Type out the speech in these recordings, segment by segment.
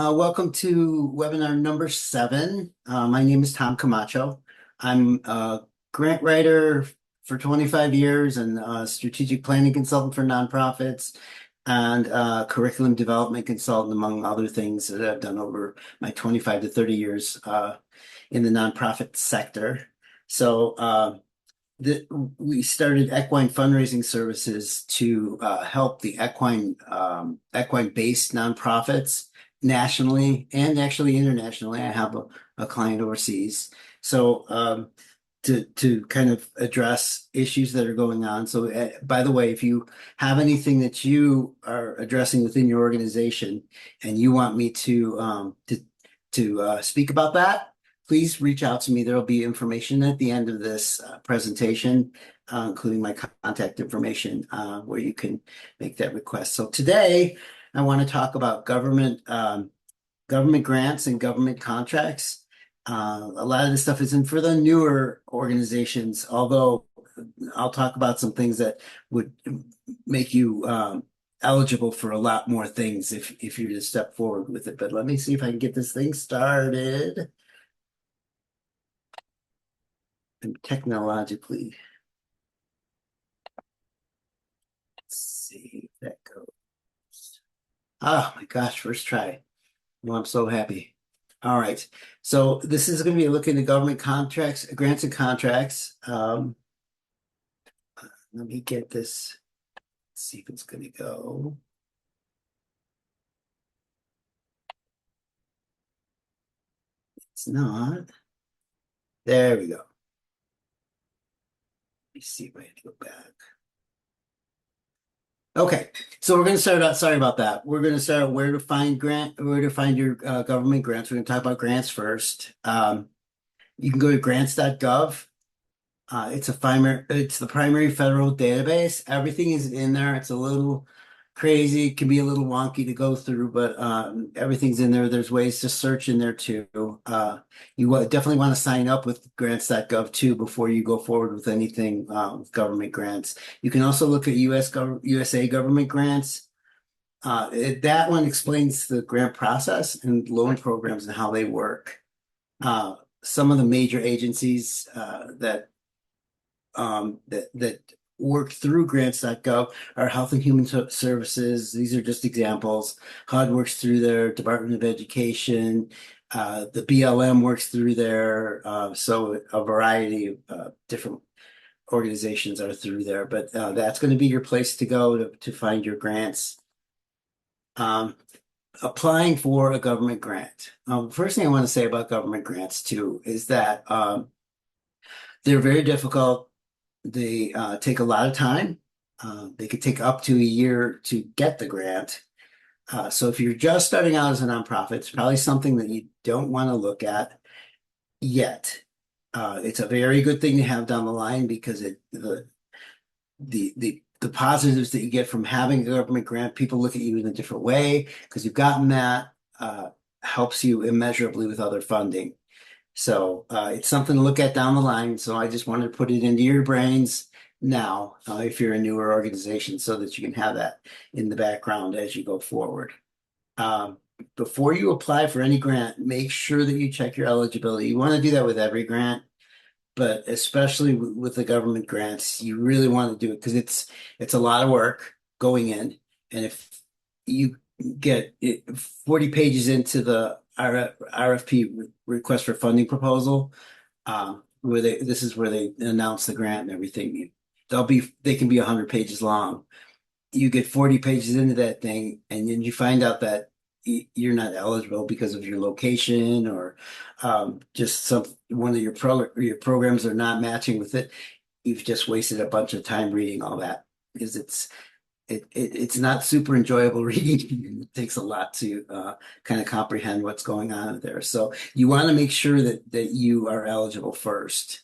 Welcome to webinar number 7. My name is Tom Camacho. I'm a grant writer for 25 years and a strategic planning consultant for nonprofits and curriculum development consultant, among other things that I've done over my 25 to 30 years in the nonprofit sector. So we started equine fundraising services to help the equine-based nonprofits nationally and actually internationally. I have a client overseas. So to kind of address issues that are going on. So by the way, if you have anything that you are addressing within your organization and you want me to speak about that, please reach out to me. There will be information at the end of this presentation, including my contact information, where you can make that request. So today, I want to talk about government grants and government contracts. A lot of this stuff isn't for the newer organizations, although I'll talk about some things that would make you eligible for a lot more things if you're to step forward with it. But let me see if I can get this thing started. And technologically, let's see if that goes. Oh my gosh, first try. Well, I'm so happy. All right. So this is going to be looking at government contracts, grants and contracts. Let me get this. Let's see if it's going to go. It's not. There we go. Let me see if I can go back. Okay, so we're going to start out. Sorry about that. We're going to start out where to find your government grants. We're going to talk about grants first. You can go to grants.gov. It's the primary federal database. Everything is in there. It's a little crazy. It can be a little wonky to go through, but everything's in there. There's ways to search in there too. You definitely want to sign up with grants.gov too before you go forward with anything with government grants. You can also look at USA government grants. That one explains the grant process and loan programs and how they work. Some of the major agencies that work through grants.gov are Health and Human Services. These are just examples. HUD works through their Department of Education. The BLM works through there. So a variety of different organizations are through there, but that's going to be your place to go to find your grants. Applying for a government grant. First thing I want to say about government grants too is that they're very difficult. They take a lot of time. They could take up to a year to get the grant. So if you're just starting out as a nonprofit, it's probably something that you don't want to look at yet. It's a very good thing to have down the line because the positives that you get from having a government grant, people look at you in a different way because you've gotten that, helps you immeasurably with other funding. So it's something to look at down the line. So I just wanted to put it into your brains now, if you're a newer organization, so that you can have that in the background as you go forward. Before you apply for any grant, make sure that you check your eligibility. You want to do that with every grant, but especially with the government grants, you really want to do it because it's a lot of work going in. And if you get 40 pages into the RFP request for funding proposal, this is where they announce the grant and everything. They can be 100 pages long. You get 40 pages into that thing, and then you find out that you're not eligible because of your location or just one of your programs are not matching with it. You've just wasted a bunch of time reading all that because it's not super enjoyable reading. It takes a lot to kind of comprehend what's going on there. So you want to make sure that you are eligible first.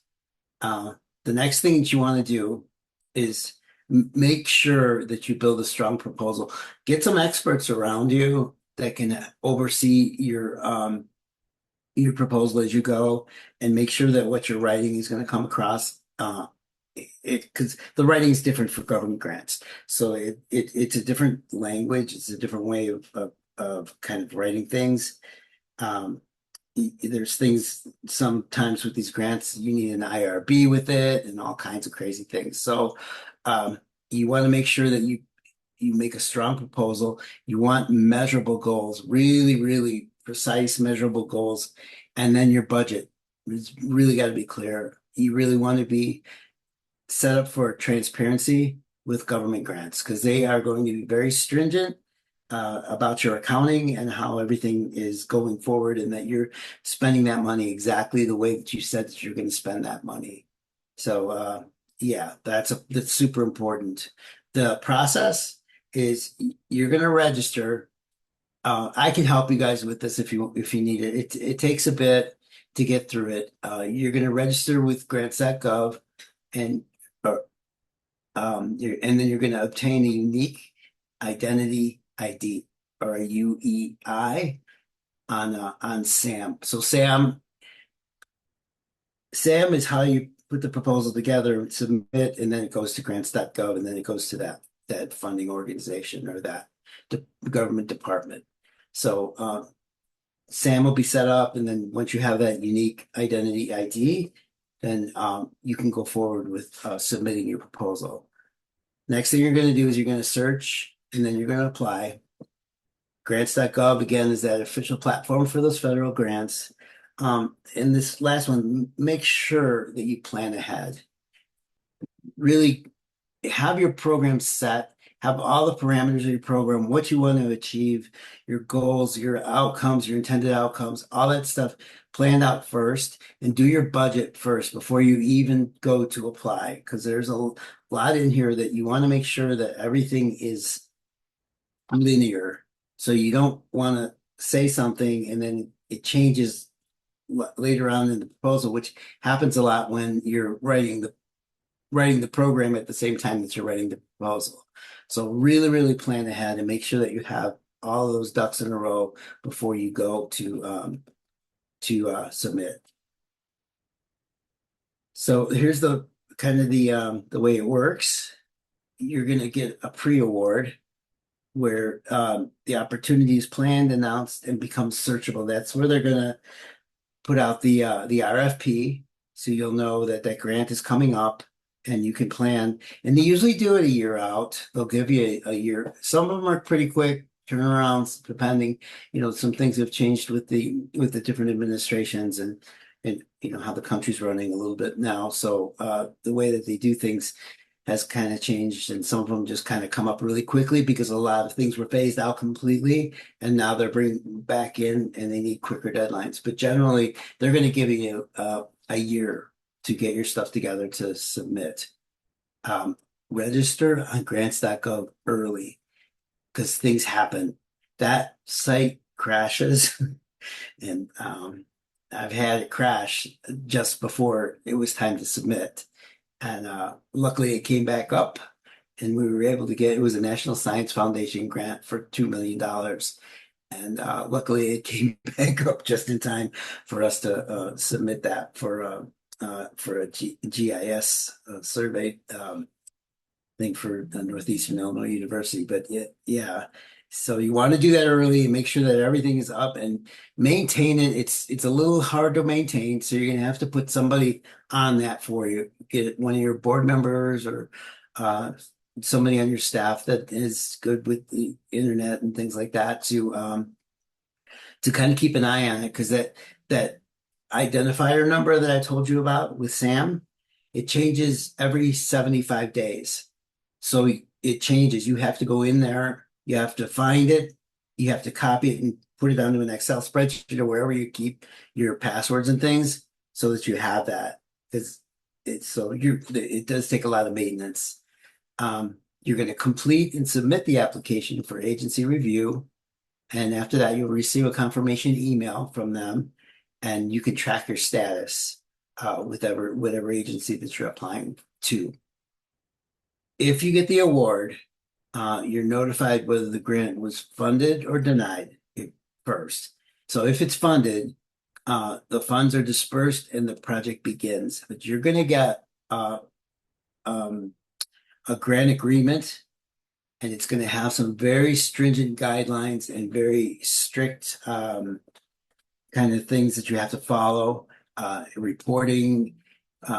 The next thing that you want to do is make sure that you build a strong proposal. Get some experts around you that can oversee your proposal as you go, and make sure that what you're writing is going to come across because the writing is different for government grants. So it's a different language. It's a different way of of kind of writing things. Um, there's things sometimes with these grants, you need an IRB with it and all kinds of crazy things. So you want to make sure that you make a strong proposal. You want measurable goals, really, really precise, measurable goals, and then your budget. It's really got to be clear. You really want to be set up for transparency with government grants because they are going to be very stringent about your accounting and how everything is going forward, and that you're spending that money exactly the way that you said that you're going to spend that money. So yeah, that's super important. The process is you're going to register. I can help you guys with this if you need it. It takes a bit to get through it. You're going to register with grants.gov and uh, and then you're going to obtain a unique identity ID or a UEI on SAM. So SAM is how you put the proposal together, submit, and then it goes to grants.gov, and then it goes to that funding organization or that government department. So SAM will be set up, and then once you have that unique identity ID, then you can go forward with submitting your proposal. Next thing you're going to do is you're going to search, and then you're going to apply. Grants.gov, again, is that official platform for those federal grants. And this last one, make sure that you plan ahead. Really have your program set, have all the parameters of your program, what you want to achieve, your goals, your outcomes, your intended outcomes, all that stuff planned out first, and do your budget first before you even go to apply. Because there's a lot in here that you want to make sure that everything is linear. So you don't want to say something and then it changes later on in the proposal, which happens a lot when you're writing the program at the same time that you're writing the proposal. So really, really plan ahead and make sure that you have all of those ducks in a row before you go to submit. So here's the kind of the way it works. You're going to get a pre-award where the opportunity is planned, announced, and becomes searchable. That's where they're going to put out the RFP, so you'll know that that grant is coming up, and you can plan. And they usually do it a year out. They'll give you a year. Some of them are pretty quick turnarounds, depending. Some things have changed with the different administrations and how the country's running a little bit now. So the way that they do things has kind of changed, and some of them just kind of come up really quickly because a lot of things were phased out completely, and now they're bringing back in, and they need quicker deadlines. But generally, they're going to give you a year to get your stuff together to submit. Register on grants.gov early because things happen. That site crashes, and I've had it crash just before it was time to submit. And luckily it came back up and we were able to it was a National Science Foundation grant for $2 million. And luckily it came back up just in time for us to submit that for a GIS survey thing for the Northeastern Illinois University. But yeah. So you want to do that early and make sure that everything is up and maintain it. It's a little hard to maintain, so you're gonna have to put somebody on that for you. Get one of your board members or somebody on your staff that is good with the internet and things like that to kind of keep an eye on it, because that identifier number that I told you about with Sam, it changes every 75 days. So it changes. You have to go in there, you have to find it, you have to copy it and put it onto an Excel spreadsheet or wherever you keep your passwords and things so that you have that. Because it does take a lot of maintenance. You're going to complete and submit the application for agency review. And after that, you'll receive a confirmation email from them, and you can track your status with whatever agency that you're applying to. If you get the award, you're notified whether the grant was funded or denied first. So if it's funded, the funds are dispersed and the project begins. But you're going to get a grant agreement and it's going to have some very stringent guidelines and very strict kind of things that you have to follow, reporting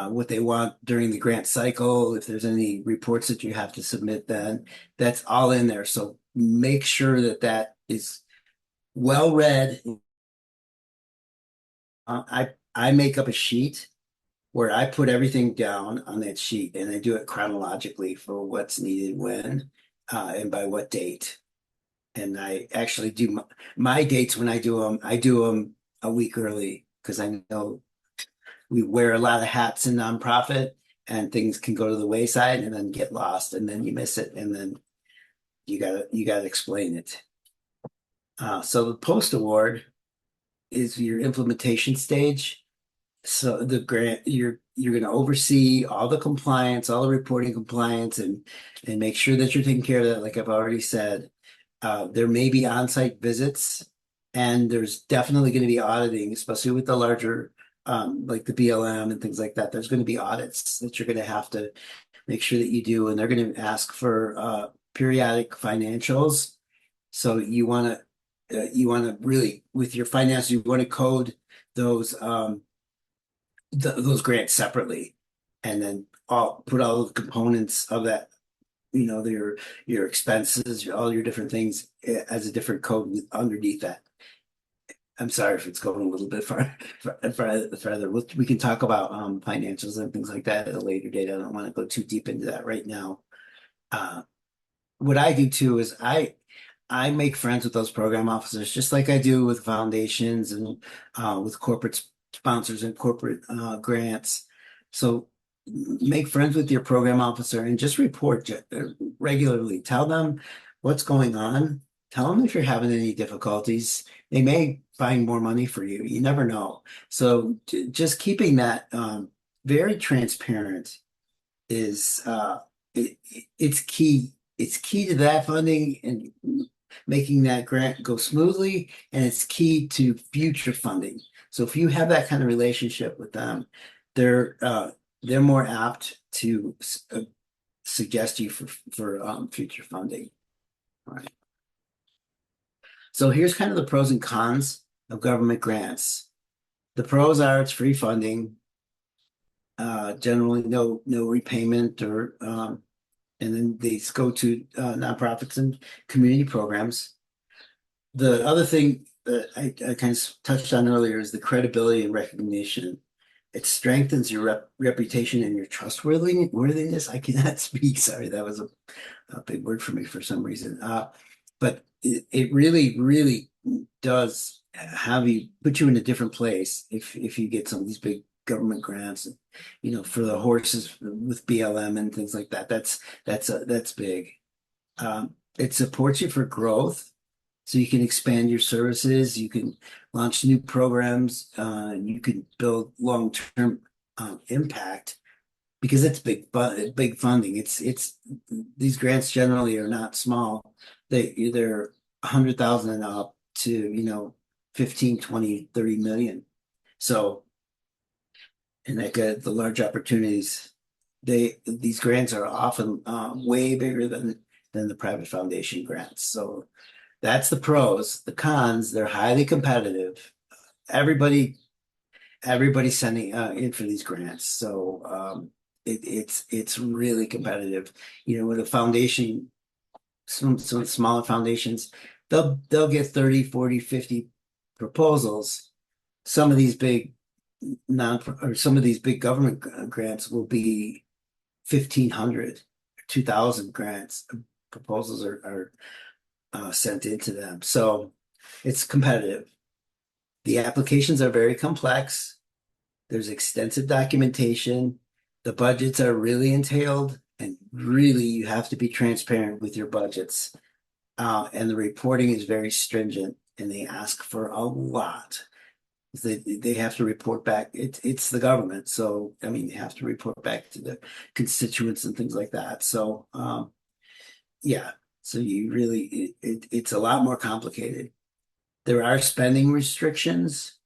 what they want during the grant cycle. If there's any reports that you have to submit, then that's all in there. So make sure that that is well read. I make up a sheet where I put everything down on that sheet, and I do it chronologically for what's needed when, and by what date. And I actually do my dates when I do them a week early because I know we wear a lot of hats in nonprofit and things can go to the wayside and then get lost and then you miss it and then you gotta explain it. So the post award is your implementation stage. So the grant you're going to oversee all the compliance, all the reporting compliance, and make sure that you're taking care of that. Like I've already said, there may be on-site visits, and there's definitely going to be auditing, especially with the larger, like the BLM and things like that. There's going to be audits that you're going to have to make sure that you do, and they're going to ask for periodic financials. So you want to really with your finances, you want to code those those grants separately, and then all put all the components of that, your expenses, all your different things as a different code underneath that. I'm sorry if it's going a little bit further. We can talk about financials and things like that at a later date. I don't want to go too deep into that right now. Uh, what I do too is I make friends with those program officers, just like I do with foundations and with corporate sponsors and corporate grants. So make friends with your program officer and just report regularly. Tell them what's going on. Tell them if you're having any difficulties. They may find more money for you. You never know. So just keeping that very transparent is it's key. It's key to that funding and making that grant go smoothly, and it's key to future funding. So if you have that kind of relationship with them, they're they're more apt to suggest you for future funding. All right. So here's kind of the pros and cons of government grants. The pros are it's free funding, generally no repayment or and then these go to nonprofits and community programs. The other thing that I kind of touched on earlier is the credibility and recognition. It strengthens your reputation and your trustworthiness. I cannot speak. Sorry, that was a big word for me for some reason. But it really, really does have you put you in a different place if you get some of these big government grants, for the horses with BLM and things like that. That's big. It supports you for growth, so you can expand your services, you can launch new programs, you can build long-term impact because it's big funding. It's these grants generally are not small. They're 100,000 and up to 15, 20, 30 million. So, and the large opportunities, these grants are often way bigger than the private foundation grants. So that's the pros. The cons, they're highly competitive. Everybody, everybody's sending in for these grants. So it's really competitive. With a foundation, some smaller foundations, they'll get 30, 40, 50 proposals. Some of these big some of these big government grants will be 1,500, 2,000 grants proposals are sent into them. So it's competitive. The applications are very complex. There's extensive documentation. The budgets are really entailed, and really you have to be transparent with your budgets. And the reporting is very stringent, and they ask for a lot. They have to report back. It's the government, so I mean they have to report back to the constituents and things like that. So yeah, so you really it's a lot more complicated. There are spending restrictions.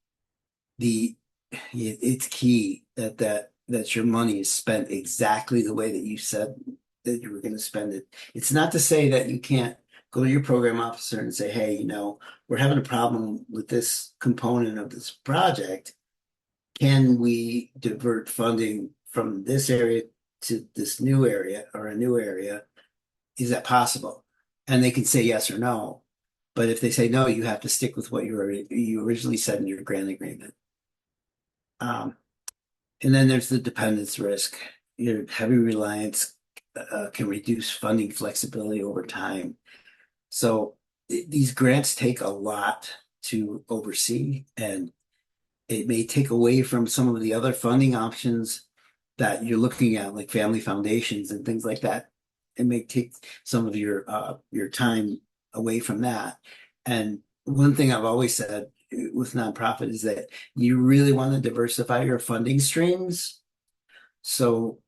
It's key that your money is spent exactly the way that you said that you were going to spend it. It's not to say that you can't go to your program officer and say, hey, we're having a problem with this component of this project. Can we divert funding from this area to this new area or a new area? Is that possible? And they can say yes or no. But if they say no, you have to stick with what you originally said in your grant agreement. Um, and then there's the dependence risk. Your heavy reliance can reduce funding flexibility over time. So these grants take a lot to oversee, and it may take away from some of the other funding options that you're looking at, like family foundations and things like that. It may take some of your time away from that. And one thing I've always said with nonprofit is that you really want to diversify your funding streams. So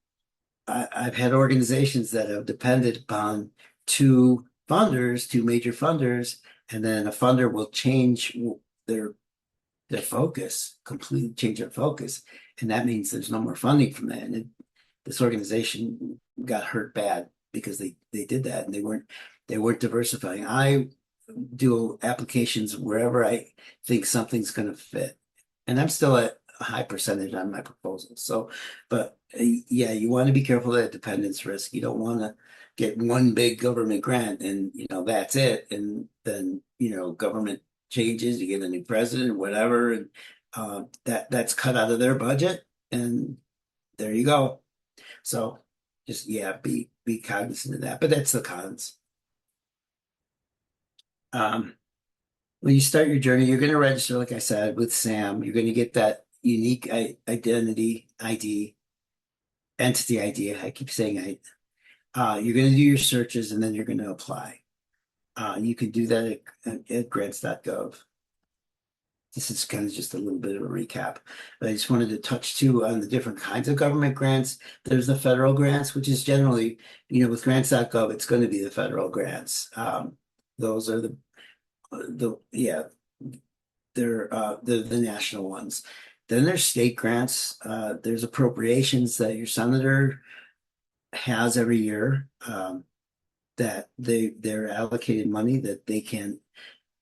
I've had organizations that have depended upon two major funders, and then a funder will change their their focus, completely change their focus. And that means there's no more funding from that. And this organization got hurt bad because they did that, and they weren't diversifying. I do applications wherever I think something's going to fit. And I'm still at a high percentage on my proposals. So, but yeah, you want to be careful of that dependence risk. You don't want to get one big government grant and, that's it. And then, government changes, you get a new president, whatever, and that's cut out of their budget. And there you go. So just, yeah, be cognizant of that. But that's the cons. Um, when you start your journey, you're going to register, like I said, with Sam. You're going to get that unique identity ID, entity ID. I keep saying you're going to do your searches and then you're going to apply. You can do that at grants.gov. This is kind of just a little bit of a recap, but I just wanted to touch too on the different kinds of government grants. There's the federal grants, which is generally, with grants.gov, it's going to be the federal grants. Those are yeah, they're the national ones. Then there's state grants. There's appropriations that your senator has every year, that they're allocated money that they can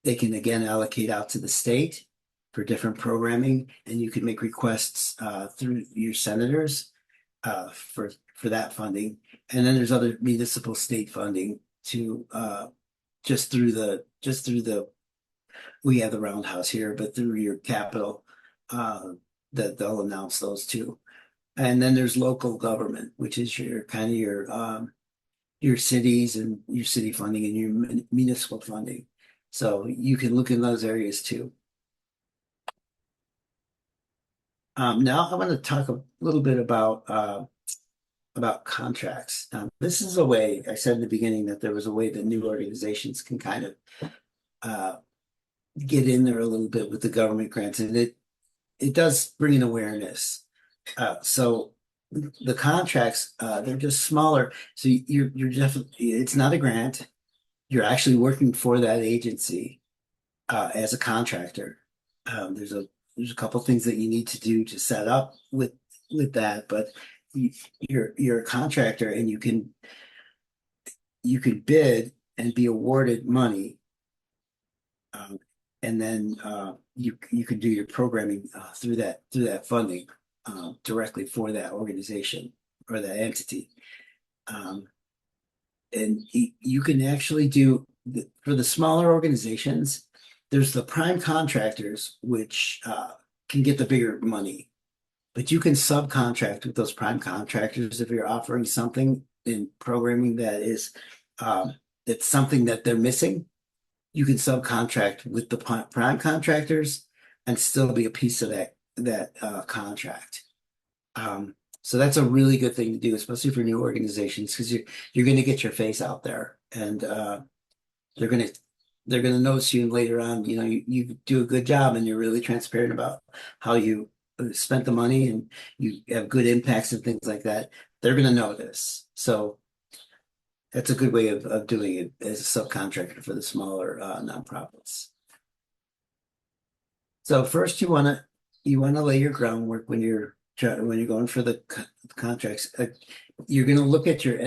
again allocate out to the state for different programming, and you can make requests through your senators for that funding. And then there's other municipal state funding to just through the we have the roundhouse here, but through your capital, that they'll announce those too. And then there's local government, which is your kind of your cities and your city funding and your municipal funding. So you can look in those areas too. Now I want to talk a little bit about contracts. This is a way, I said in the beginning that there was a way that new organizations can kind of get in there a little bit with the government grants, and it does bring an awareness. So the contracts, they're just smaller. So you're definitely, it's not a grant. You're actually working for that agency as a contractor. There's a couple things that you need to do to set up with that, but you're a contractor, and you can bid and be awarded money, and then you can do your programming through that funding directly for that organization or that entity. And you can actually do for the smaller organizations. There's the prime contractors, which can get the bigger money, but you can subcontract with those prime contractors if you're offering something in programming that is it's something that they're missing. You can subcontract with the prime contractors and still be a piece of that contract. So that's a really good thing to do, especially for new organizations, because you're going to get your face out there, and they're going to notice you later on. You do a good job, and you're really transparent about how you spent the money, and you have good impacts and things like that. They're going to notice. So that's a good way of doing it as a subcontractor for the smaller nonprofits. So first, you want to lay your groundwork when you're going for the contracts. you're going to look at your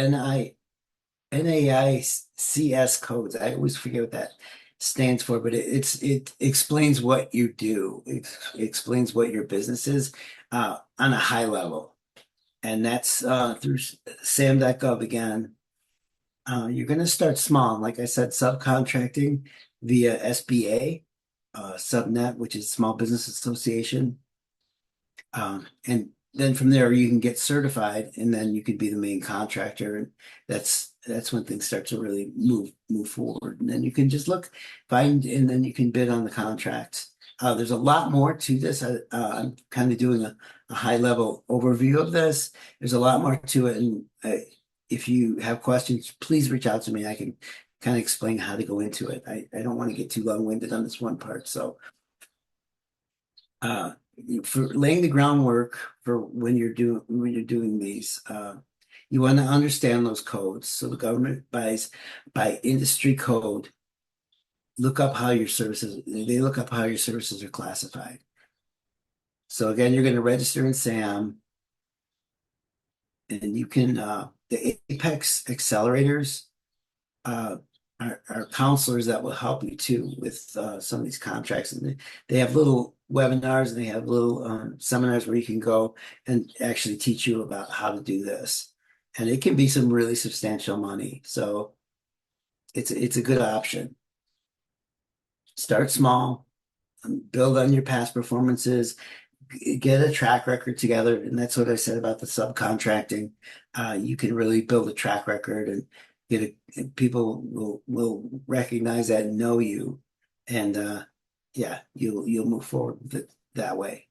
NAICS codes. I always forget what that stands for, but it explains what you do. It explains what your business is on a high level. And that's through sam.gov again. You're going to start small. Like I said, subcontracting via SBA, Subnet, which is Small Business Association. And then from there you can get certified, and then you could be the main contractor. And that's when things start to really move forward. And then you can just find, and then you can bid on the contracts. There's a lot more to this. I'm kind of doing a high level overview of this. There's a lot more to it, and if you have questions, please reach out to me. I can kind of explain how to go into it. I don't want to get too long-winded on this one part. So uh, for laying the groundwork for when you're doing these, you want to understand those codes. So the government buys by industry code. Look up how your services. They look up how your services are classified. So again, you're going to register in SAM, and you can the Apex accelerators uh, are counselors that will help you too with some of these contracts. And they have little webinars, and they have little seminars where you can go and actually teach you about how to do this. And it can be some really substantial money. So it's a good option. Start small, build on your past performances, get a track record together. And that's what I said about the subcontracting. You can really build a track record and people will recognize that and know you. And yeah, you'll move forward with it that way.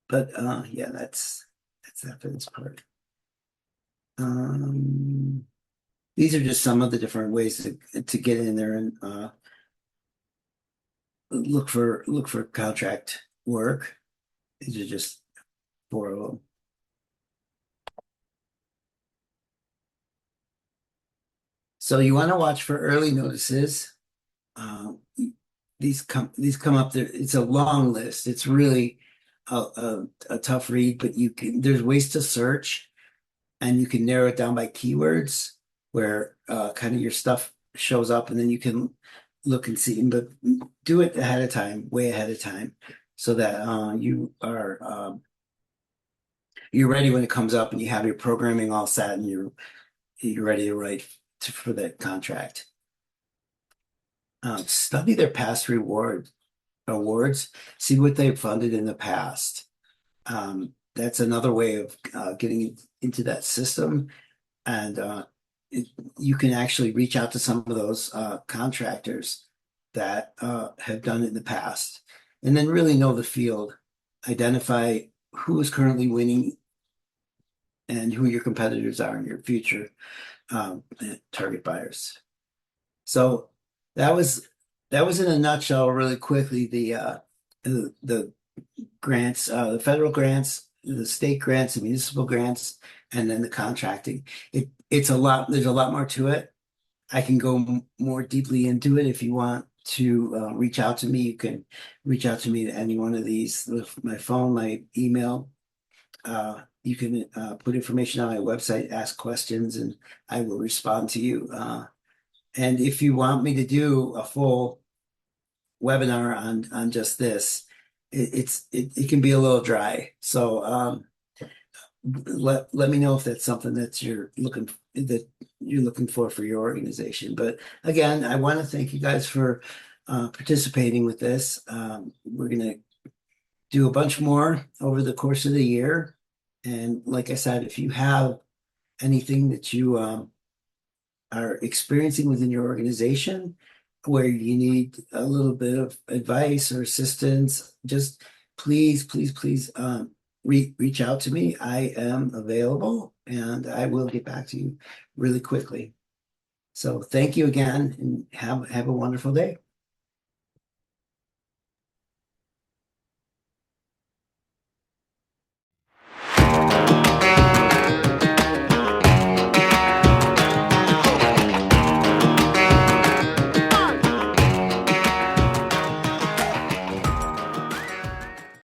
But yeah, that's that for this part. Um, these are just some of the different ways to get in there and look for contract work. These are just four of them. So you want to watch for early notices. Um, these come up there. It's a long list. It's really a tough read, but there's ways to search, and you can narrow it down by keywords where kind of your stuff shows up, and then you can look and see. But do it ahead of time, way ahead of time, so that you're ready when it comes up, and you have your programming all set, and you're ready to write for that contract. Study their past awards, see what they've funded in the past. That's another way of getting into that system. And you can actually reach out to some of those contractors that have done it in the past, and then really know the field, identify who is currently winning and who your competitors are in your future target buyers. So that was that was in a nutshell, really quickly, the grants, the federal grants, the state grants, the municipal grants, and then the contracting. It's a lot. There's a lot more to it. I can go more deeply into it if you want to reach out to me. You can reach out to me at any one of these, with my phone, my email. You can put information on my website, ask questions, and I will respond to you. And if you want me to do a full webinar on just this, it can be a little dry. So let me know if that's something that you're looking for your organization. But again, I want to thank you guys for participating with this. We're gonna do a bunch more over the course of the year. And like I said, if you have anything that you are experiencing within your organization where you need a little bit of advice or assistance, just please reach out to me. I am available, and I will get back to you really quickly. So thank you again, and have a wonderful day.